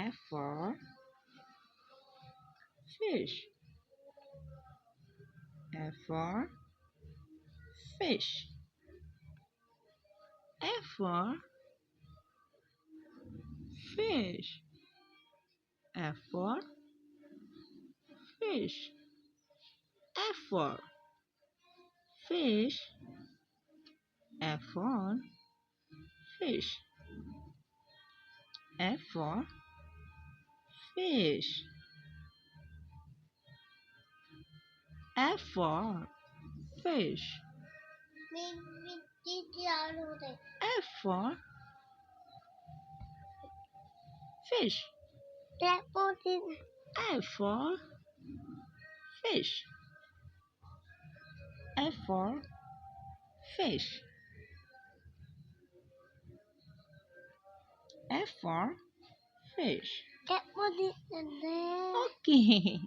F for fish. F for fish. F for fish. F for fish. F for fish. F for fish. F for fish. F for fish. F for fish. F for fish. F for fish. F for fish. Okay.